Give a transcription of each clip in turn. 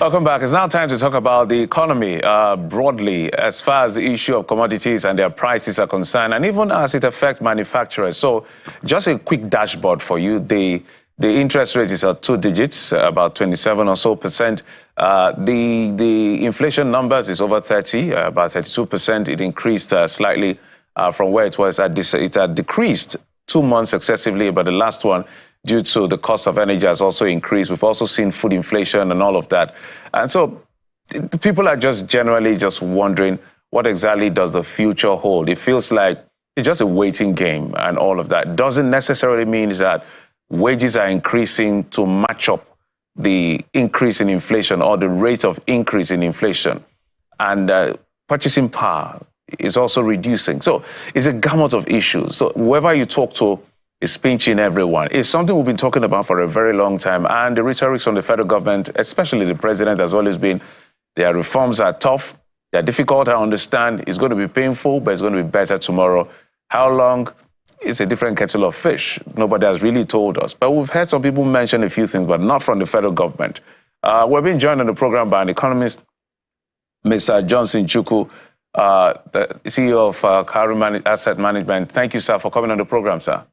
Welcome back. It's now time to talk about the economy broadly as far as the issue of commodities and their prices are concerned, and even as it affects manufacturers. So just a quick dashboard for you. The interest rate is at 2 digits, about 27 or so percent. The inflation numbers is over 30, about 32%. It increased slightly from where it was. It had decreased 2 months successively, but the last one, due to the cost of energy, has also increased. We've also seen food inflation and all of that. And so people are just generally just wondering, what exactly does the future hold? It feels like it's just a waiting game and all of that. Doesn't necessarily mean that wages are increasing to match up the increase in inflation or the rate of increase in inflation. And purchasing power is also reducing. So it's a gamut of issues. So whoever you talk to is pinching everyone. It's something we've been talking about for a very long time. And the rhetoric from the federal government, especially the president, has always been, their reforms are tough, they're difficult, I understand, it's going to be painful, but it's going to be better tomorrow. How long? It's a different kettle of fish. Nobody has really told us. But we've heard some people mention a few things, but not from the federal government. We're being joined on the program by an economist, Mr. Johnson Chukwu, the CEO of Chukwu Asset Management. Thank you, sir, for coming on the program, sir.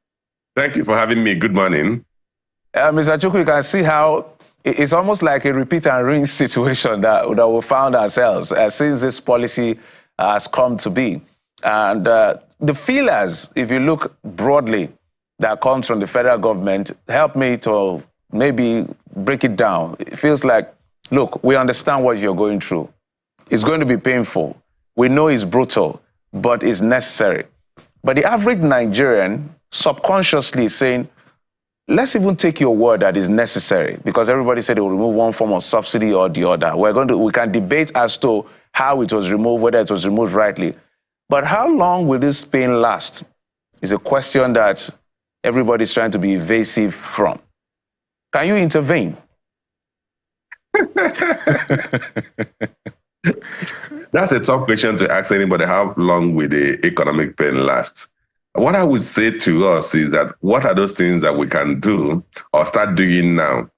Thank you for having me. Good morning. Mr. Chukwu, you can see how it's almost like a repeat and rinse situation that we found ourselves since this policy has come to be. And the feelers, if you look broadly, that comes from the federal government, help me to maybe break it down. It feels like, look, we understand what you're going through. It's going to be painful. We know it's brutal, but it's necessary. But the average Nigerian subconsciously is saying, let's even take your word that is necessary, because everybody said they will remove one form of subsidy or the other. We can debate as to how it was removed, whether it was removed rightly. But how long will this pain last is a question that everybody's trying to be evasive from. Can you intervene? That's a tough question to ask anybody. How long will the economic pain last? What I would say to us is that what are those things that we can do or start doing now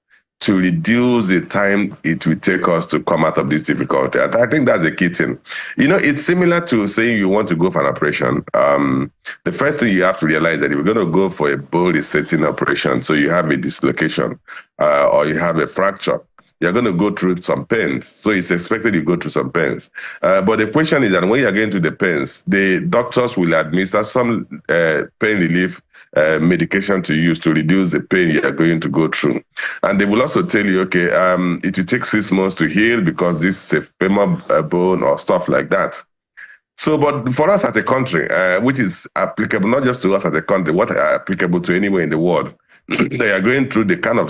to reduce the time it will take us to come out of this difficulty? I think that's the key thing. You know, it's similar to saying you want to go for an operation. The first thing you have to realize that if you're going to go for a bone resetting operation, so you have a dislocation or you have a fracture, you're going to go through some pains. So it's expected you go through some pains. But the question is that when you're going through the pains, the doctors will administer some pain relief medication to use to reduce the pain you are going to go through. And they will also tell you, okay, it will take 6 months to heal because this is a femur bone or stuff like that. So, but for us as a country, which is applicable not just to us as a country, what are applicable to anywhere in the world, they are going through the kind of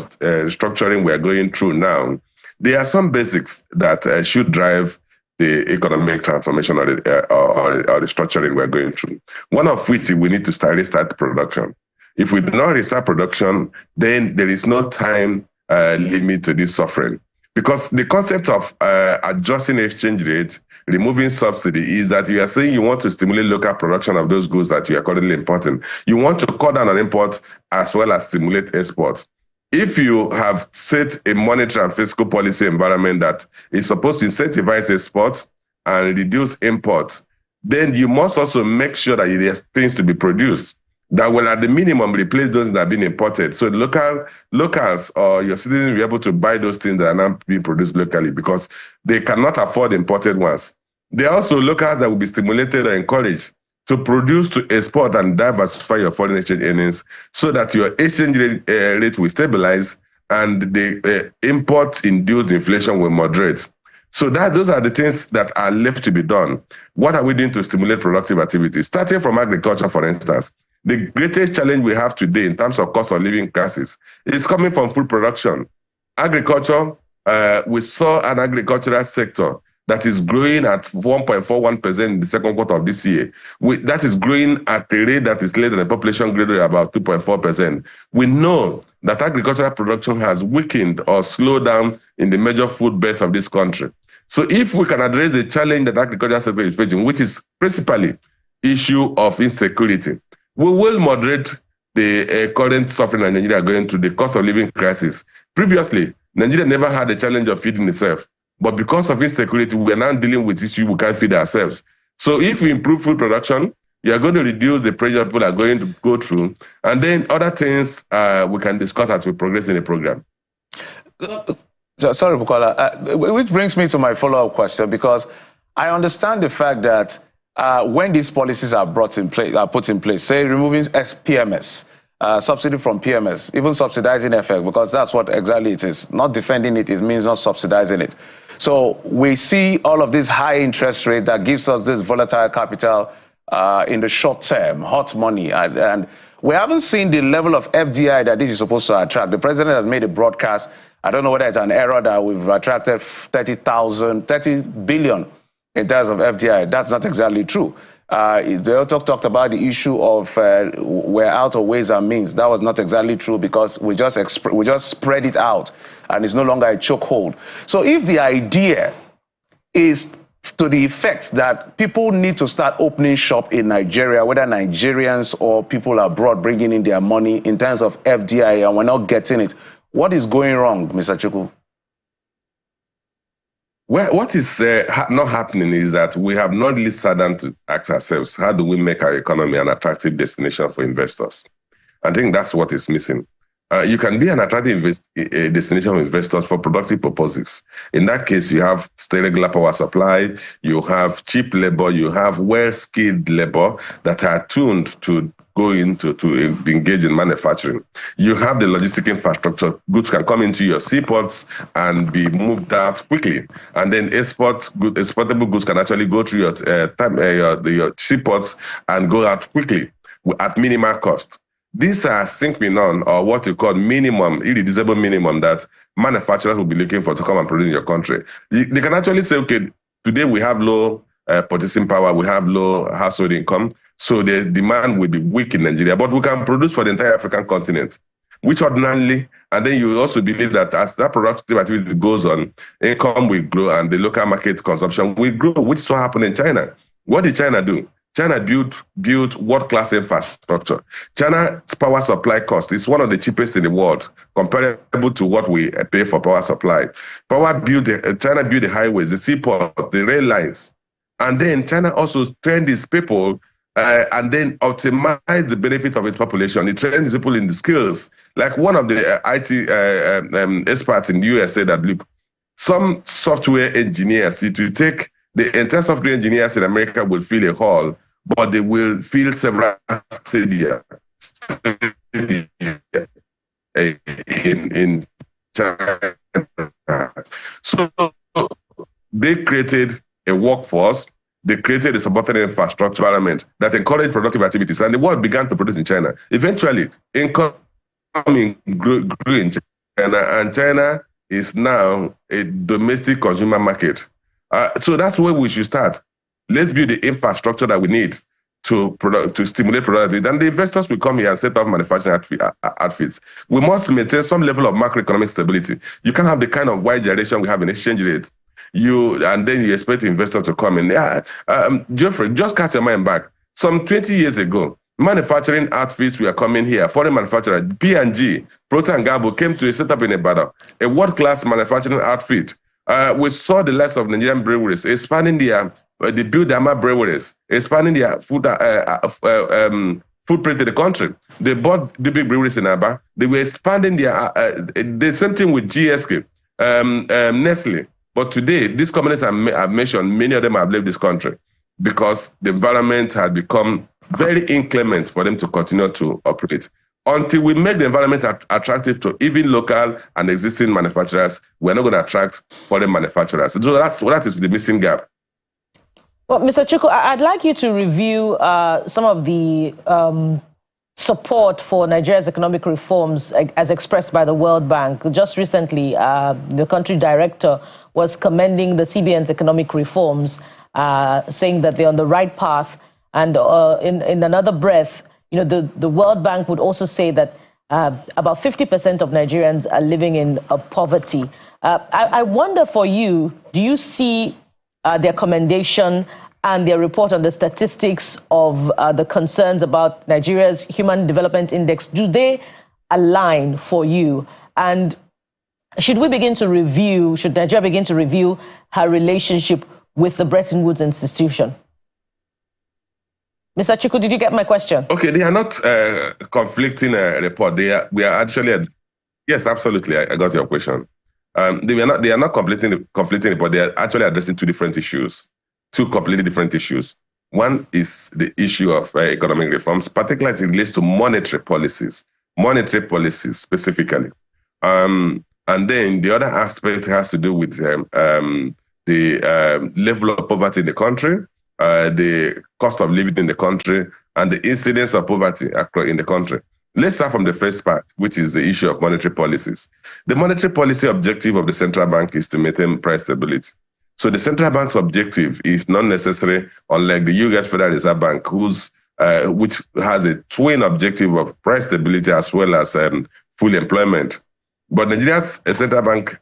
structuring we are going through now. There are some basics that should drive the economic transformation or the structuring we're going through. One of which we need to restart production. If we do not restart production, then there is no time limit to this suffering. Because the concept of adjusting exchange rate, removing subsidy, is that you are saying you want to stimulate local production of those goods that you are currently importing. You want to cut down on import as well as stimulate exports. If you have set a monetary and fiscal policy environment that is supposed to incentivize export and reduce import, then you must also make sure that there are things to be produced that will at the minimum replace those that have been imported. So locals or your citizens will be able to buy those things that are not being produced locally because they cannot afford imported ones. There are also locals that will be stimulated or encouraged to produce, to export, and diversify your foreign exchange earnings so that your exchange rate will stabilize and the import-induced inflation will moderate. So those are the things that are left to be done. What are we doing to stimulate productive activity? Starting from agriculture, for instance. The greatest challenge we have today in terms of cost of living crisis is coming from food production. Agriculture, we saw an agricultural sector that is growing at 1.41% in the second quarter of this year. That is growing at a rate that is less than the population growth rate, about 2.4%. We know that agricultural production has weakened or slowed down in the major food belts of this country. So if we can address the challenge that agricultural sector is facing, which is principally issue of insecurity, we will moderate the current suffering in Nigeria going through the cost of living crisis. Previously, Nigeria never had the challenge of feeding itself. But because of insecurity, we are now dealing with issues we can't feed ourselves. So if we improve food production, you are going to reduce the pressure people are going to go through. And then other things we can discuss as we progress in the program. Sorry, Bukola, which brings me to my follow-up question, because I understand the fact that when these policies are put in place, say removing PMS, subsidy from PMS, even subsidizing FX, because that's what exactly it is. Not defending it, it means not subsidizing it. So we see all of this high interest rate that gives us this volatile capital in the short term, hot money, and we haven't seen the level of FDI that this is supposed to attract. The president has made a broadcast. I don't know whether it's an error that we've attracted 30 billion in terms of FDI. That's not exactly true. They also talked about the issue of we're out of ways and means. That was not exactly true, because we just spread it out and it's no longer a chokehold. So if the idea is to the effect that people need to start opening shop in Nigeria, whether Nigerians or people abroad bringing in their money in terms of FDI, and we're not getting it, what is going wrong, Mr. Chukwu? Well, what is not happening is that we have not really sat down to ask ourselves, how do we make our economy an attractive destination for investors? I think that's what is missing. You can be an attractive destination for investors for productive purposes. In that case, you have regular power supply, you have cheap labor, you have well-skilled labor that are tuned to go into to engage in manufacturing. You have the logistic infrastructure. Goods can come into your seaports and be moved out quickly. And then exportable goods can actually go through your seaports and go out quickly at minimal cost. These are synchronon, or what you call minimum, irreducible minimum, that manufacturers will be looking for to come and produce in your country. They can actually say, okay, today we have low purchasing power, we have low household income, so the demand will be weak in Nigeria, but we can produce for the entire African continent, which ordinarily, and then you also believe that as that productive activity goes on, income will grow and the local market consumption will grow, which is what happened in China. What did China do? China built world-class infrastructure. China's power supply cost is one of the cheapest in the world, comparable to what we pay for power supply. China built the highways, the seaport, the rail lines. And then China also trained its people and then optimize the benefit of its population. It trains people in the skills. Like one of the IT experts in the US said that, look, some software engineers, it will take the entire software engineers in America will fill a hall, but they will fill several stadia in China. So they created a workforce, they created a supported infrastructure environment that encouraged productive activities, and the world began to produce in China. Eventually, income grew in China, and China is now a domestic consumer market. So that's where we should start. Let's build the infrastructure that we need to stimulate productivity. And the investors will come here and set up manufacturing outfits. We must maintain some level of macroeconomic stability. You can't have the kind of wide gyration we have in exchange rate. And then you expect investors to come in. Geoffrey, just cast your mind back. Some 20 years ago, manufacturing outfits were coming here. Foreign manufacturers, P&G, Procter & Gamble came to set up in Ibadan, a world-class manufacturing outfit. We saw the likes of Nigerian breweries expanding they built their breweries, expanding their footprint in the country. They bought the big breweries in Aba. They were expanding the same thing with GSK, Nestle. But today, these companies I've mentioned, many of them have left this country because the environment had become very inclement for them to continue to operate. Until we make the environment attractive to even local and existing manufacturers, we're not going to attract foreign manufacturers. So that is the missing gap. Well, Mr. Chukwu, I'd like you to review some of the support for Nigeria's economic reforms as expressed by the World Bank. Just recently, the country director was commending the CBN's economic reforms, saying that they're on the right path. And in another breath, the World Bank would also say that about 50% of Nigerians are living in poverty. I wonder for you, do you see their commendation and their report on the statistics of the concerns about Nigeria's Human Development Index, do they align for you? And Should Nigeria begin to review her relationship with the Bretton Woods institution? Mr. Chukwu, did you get my question? Okay, they are not conflicting report. We are actually, yes, absolutely. I got your question. They are not conflicting report. They are actually addressing two completely different issues. One is the issue of economic reforms, particularly as it relates to monetary policies specifically. And then the other aspect has to do with the level of poverty in the country, the cost of living in the country, and the incidence of poverty in the country. Let's start from the first part, which is the issue of monetary policies. The monetary policy objective of the central bank is to maintain price stability. So the central bank's objective is not necessary, unlike the U.S. Federal Reserve Bank, which has a twin objective of price stability as well as full employment. But Nigeria's central bank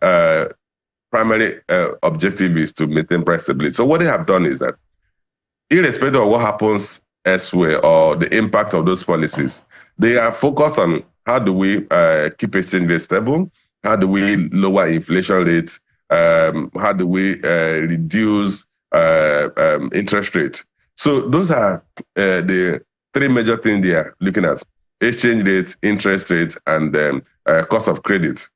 primary objective is to maintain price stability. So what they have done is that, irrespective of what happens elsewhere or the impact of those policies, they are focused on how do we keep exchange rate stable, how do we lower inflation rates, how do we reduce interest rate. So those are the three major things they are looking at: exchange rate, interest rate, and cost of credit.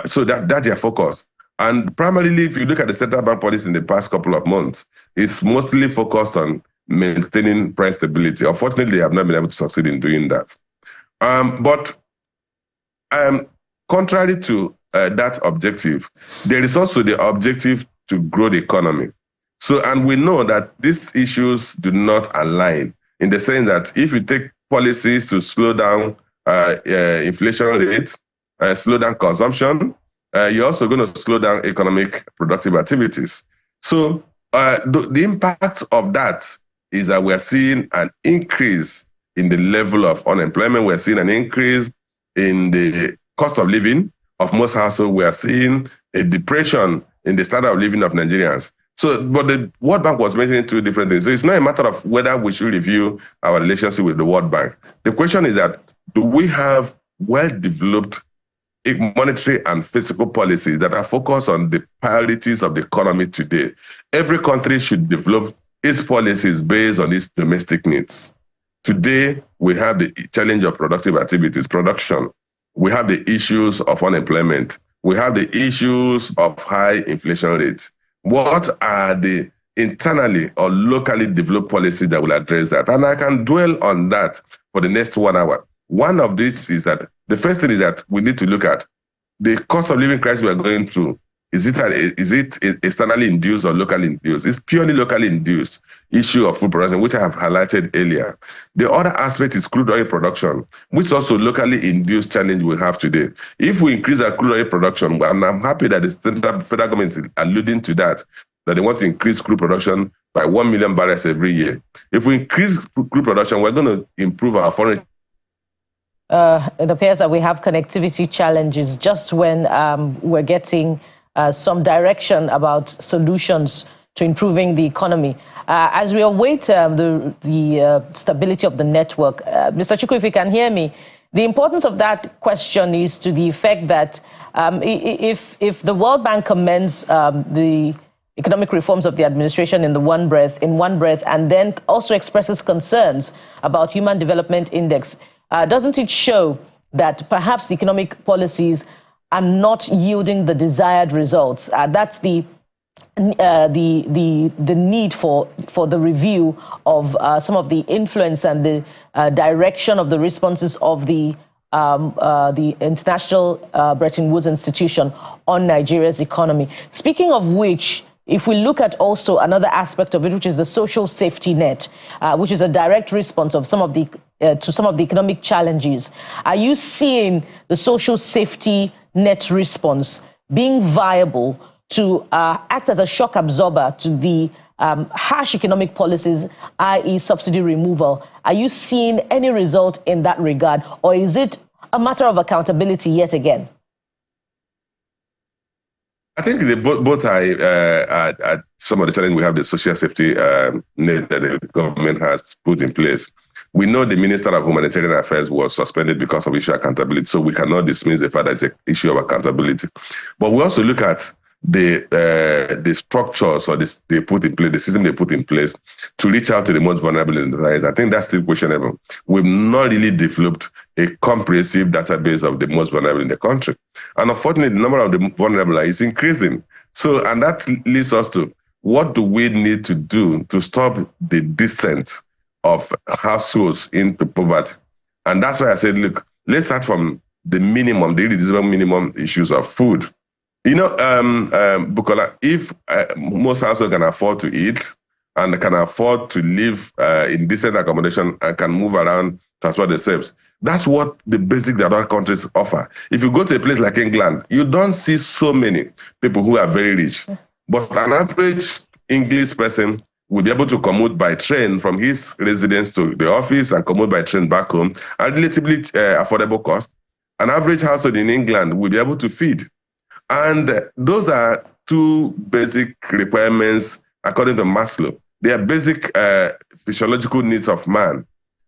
So that's their focus. And primarily, if you look at the central bank policy in the past couple of months, it's mostly focused on maintaining price stability. Unfortunately, they have not been able to succeed in doing that. But contrary to that objective, there is also the objective to grow the economy. So, and we know that these issues do not align in the sense that if you take policies to slow down inflation rate, slow down consumption, you're also going to slow down economic productive activities. So the impact of that is that we're seeing an increase in the level of unemployment. We're seeing an increase in the cost of living of most households. We are seeing a depression in the standard of living of Nigerians. So, but the World Bank was mentioning two different things. So it's not a matter of whether we should review our relationship with the World Bank. The question is that, do we have well-developed monetary and fiscal policies that are focused on the priorities of the economy today? Every country should develop its policies based on its domestic needs. Today, we have the challenge of productive activities, production. We have the issues of unemployment. We have the issues of high inflation rates. What are the internally or locally developed policies that will address that? And I can dwell on that for the next 1 hour. One of these is that the first thing is that we need to look at the cost of living crisis we are going through. Is it externally induced or locally induced? It's purely locally induced issue of food production, which I have highlighted earlier. The other aspect is crude oil production, which is also locally induced challenge we have today. If we increase our crude oil production, and I'm happy that the federal government is alluding to that they want to increase crude production by 1 million barrels every year. If we increase crude production, we're going to improve our foreign. It appears that we have connectivity challenges just when we're getting some direction about solutions to improving the economy. As we await the stability of the network, Mr. Chukwu, if you can hear me, the importance of that question is to the effect that if the World Bank commends the economic reforms of the administration in one breath, and then also expresses concerns about Human Development Index, doesn't it show that perhaps the economic policies are not yielding the desired results? That's the need for the review of some of the influence and the direction of the responses of the International Bretton Woods Institution on Nigeria's economy. Speaking of which, if we look at also another aspect of it, which is the social safety net, which is a direct response of some of the economic challenges, are you seeing the social safety net response being viable to act as a shock absorber to the harsh economic policies, i.e. subsidy removal? Are you seeing any result in that regard, or is it a matter of accountability yet again? I think both are some of the challenges we have, the social safety net that the government has put in place. We know the Minister of Humanitarian Affairs was suspended because of issue of accountability, so we cannot dismiss the fact that it's an issue of accountability. But we also look at the structures or they put in place, the system they put in place to reach out to the most vulnerable in the society. I think that's still questionable. We've not really developed a comprehensive database of the most vulnerable in the country. And unfortunately, the number of the vulnerable is increasing. So, and that leads us to, what do we need to do to stop the descent of households into poverty? And that's why I said, look, let's start from the minimum, the irreducible minimum issues of food. You know, Bukola, if most households can afford to eat and can afford to live in decent accommodation and can move around, transport themselves, that's what the basic that other countries offer. If you go to a place like England, you don't see so many people who are very rich. But an average English person will be able to commute by train from his residence to the office and commute by train back home at relatively affordable cost. An average household in England will be able to feed. And those are two basic requirements according to Maslow. They are basic physiological needs of man.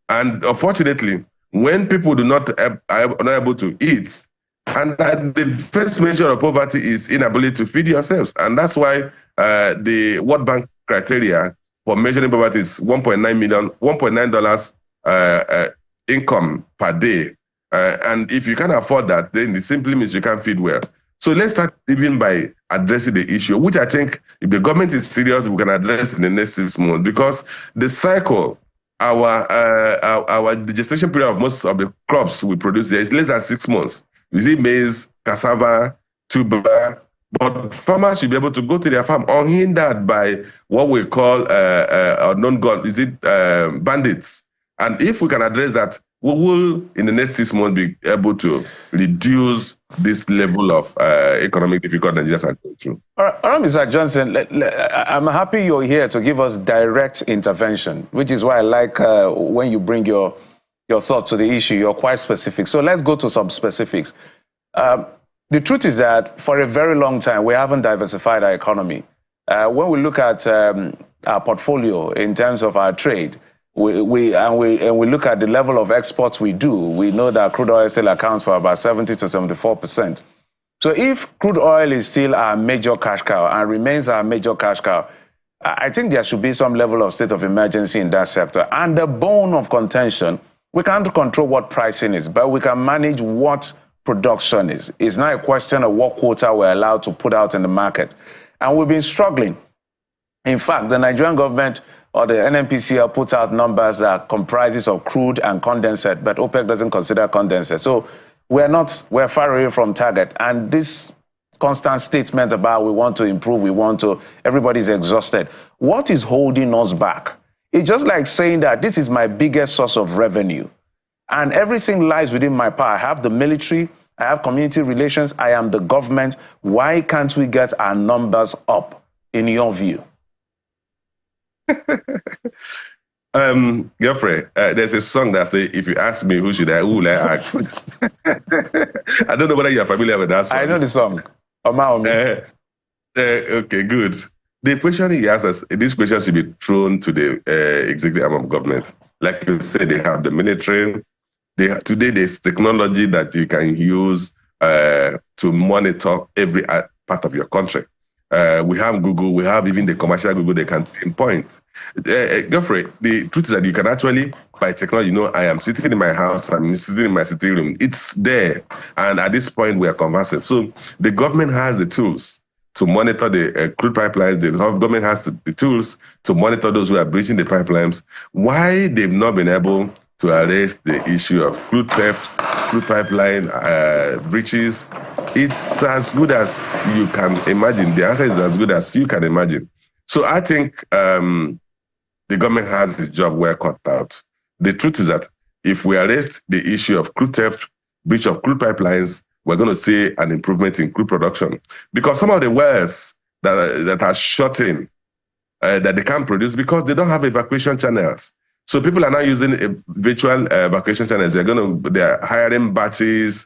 And unfortunately, when people are not able to eat, and the first measure of poverty is inability to feed yourselves. And that's why the World Bank criteria for measuring poverty is $1.9 income per day. And if you can't afford that, then it simply means you can't feed well. So let's start even by addressing the issue, which I think if the government is serious, we can address in the next 6 months, because the cycle, the gestation period of most of the crops we produce there is less than 6 months. You see maize, cassava, tuber, but farmers should be able to go to their farm unhindered by what we call bandits. And if we can address that, we will, in the next 6 months, be able to reduce this level of economic difficulty Nigerians are going through. All right, Mr. Johnson, I'm happy you're here to give us direct intervention, which is why I like when you bring your thoughts to the issue. You're quite specific. So let's go to some specifics. The truth is that for a very long time, we haven't diversified our economy. When we look at our portfolio in terms of our trade, we look at the level of exports we do, we know that crude oil still accounts for about 70 to 74%. So if crude oil is still our major cash cow and remains our major cash cow, I think there should be some level of state of emergency in that sector. And the bone of contention, we can't control what pricing is, but we can manage what production is. It's not a question of what quota we're allowed to put out in the market. And we've been struggling. In fact, the Nigerian government or the NNPCL puts out numbers that comprises of crude and condensate, but OPEC doesn't consider condensate. So we're far away from target. And this constant statement about we want to improve, everybody's exhausted. What is holding us back? It's just like saying that this is my biggest source of revenue and everything lies within my power. I have the military, I have community relations, I am the government. Why can't we get our numbers up, in your view? Geoffrey, there's a song that says, if you ask me who will I ask? I don't know whether you're familiar with that song. I know the song. Okay, good. The question he asks us, this question should be thrown to the executive arm of government. Like you said, they have the military. Today, there's technology that you can use to monitor every part of your country. We have Google, we have even the commercial Google, they can pinpoint. Geoffrey, the truth is that you can actually, by technology, I am sitting in my house, I'm sitting in my sitting room, it's there. And at this point, we are conversing. So the government has the tools to monitor the crude pipelines. The government has the tools to monitor those who are breaching the pipelines. Why they've not been able to arrest the issue of crude theft, crude pipeline breaches, it's as good as you can imagine. The answer is as good as you can imagine. So I think the government has its job well cut out. The truth is that if we arrest the issue of crude theft, breach of crude pipelines, we're going to see an improvement in crude production. Because some of the wells that are shut in, that they can't produce because they don't have evacuation channels. So people are now using virtual evacuation channels. They're hiring batches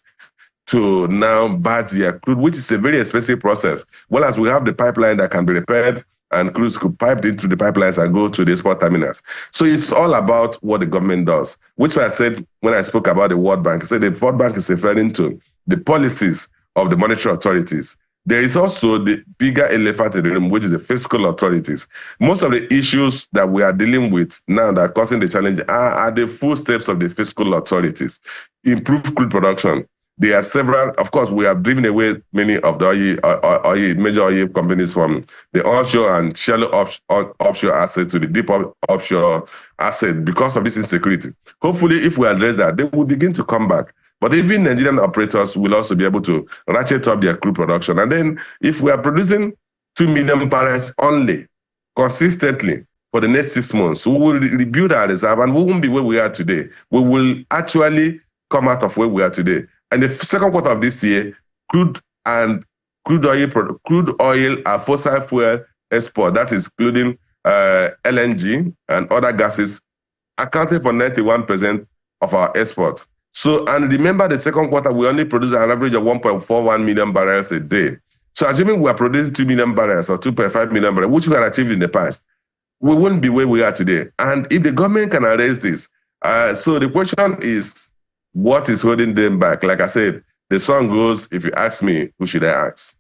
to now batch their crude, which is a very expensive process. Well, as we have the pipeline that can be repaired and crude could pipe into the pipelines and go to the export terminals. So it's all about what the government does, which I said when I spoke about the World Bank. I said the World Bank is referring to the policies of the monetary authorities. There is also the bigger elephant in the room, which is the fiscal authorities. Most of the issues that we are dealing with now that are causing the challenge are the footsteps of the fiscal authorities. Improve crude production. There are several, of course, we have driven away many of the major oil companies from the onshore and shallow offshore assets to the deep offshore asset because of this insecurity. Hopefully, if we address that, they will begin to come back. But even Nigerian operators will also be able to ratchet up their crude production. And then if we are producing 2 million barrels only, consistently, for the next 6 months, we will rebuild our reserve and we won't be where we are today. We will actually come out of where we are today. And the second quarter of this year, crude oil and fossil fuel export, that is including LNG and other gases, accounted for 91% of our exports. So, and remember the second quarter, we only produce an average of 1.41 million barrels a day. So assuming we are producing 2 million barrels or 2.5 million barrels, which we had achieved in the past, we wouldn't be where we are today. And if the government can arrest this, so the question is, what is holding them back? Like I said, the song goes, if you ask me, who should I ask?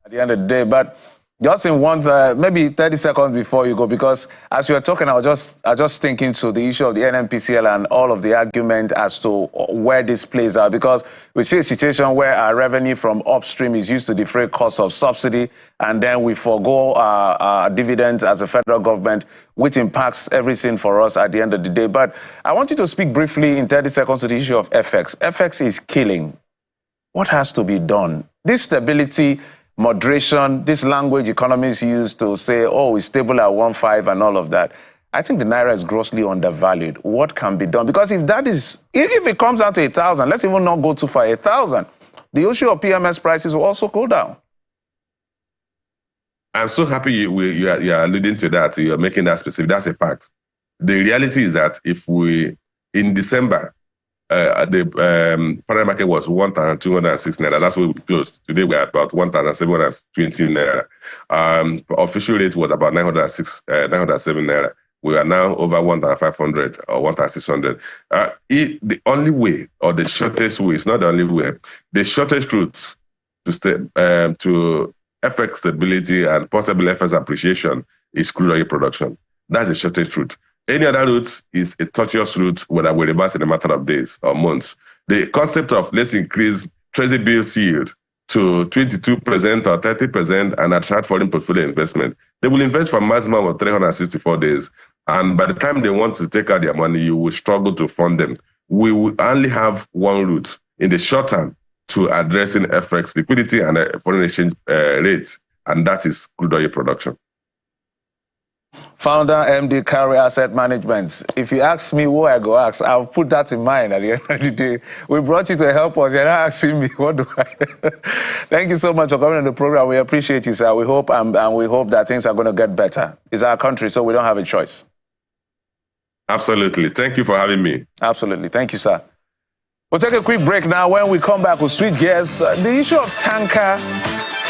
At the end of the day, but just in one, maybe 30 seconds before you go, because as you were talking, I was just thinking to the issue of the NNPCL and all of the argument as to where this plays out, because we see a situation where our revenue from upstream is used to defray costs of subsidy, and then we forego our dividends as a federal government, which impacts everything for us at the end of the day. But I want you to speak briefly in 30 seconds to the issue of FX. FX is killing. What has to be done? This stability, moderation, this language economists use to say, oh, it's stable at 1.5 and all of that. I think the naira is grossly undervalued. What can be done? Because if it comes down to 1,000, let's even not go too far, 1,000, the issue of PMS prices will also go down. I'm so happy you are alluding to that. You're making that specific. That's a fact. The reality is that if we, in December, the foreign market was 1,206 naira. That's where we closed. Today we're about 1,720 naira. Official rate was about 907 naira. We are now over 1,500 or 1,600. The only way, or the shortest way, it's not the only way, the shortest route to FX stability and possible FX appreciation is crude oil production. That's the shortest route. Any other route is a tortuous route that will reverse in a matter of days or months. The concept of let's increase Treasury bills yield to 22% or 30% and attract foreign portfolio investment. They will invest for a maximum of 364 days. And by the time they want to take out their money, you will struggle to fund them. We will only have one route in the short term to addressing FX liquidity and foreign exchange rates, and that is crude oil production. Founder, MD, Carry Asset Management. If you ask me what I go ask, I'll put that in mind at the end of the day. We brought you to help us. You're not asking me, what do I? Thank you so much for coming on the program. We appreciate you, sir. We hope and we hope that things are going to get better. It's our country, so we don't have a choice. Absolutely. Thank you for having me. Absolutely. Thank you, sir. We'll take a quick break now. When we come back, we'll switch gears. The issue of tanker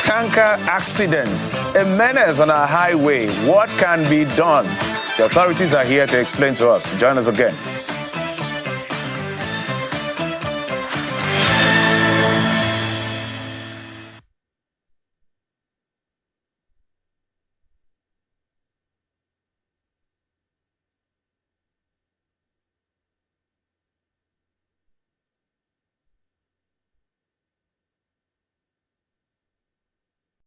accidents, a menace on our highway. What can be done? The authorities are here to explain to us. Join us again.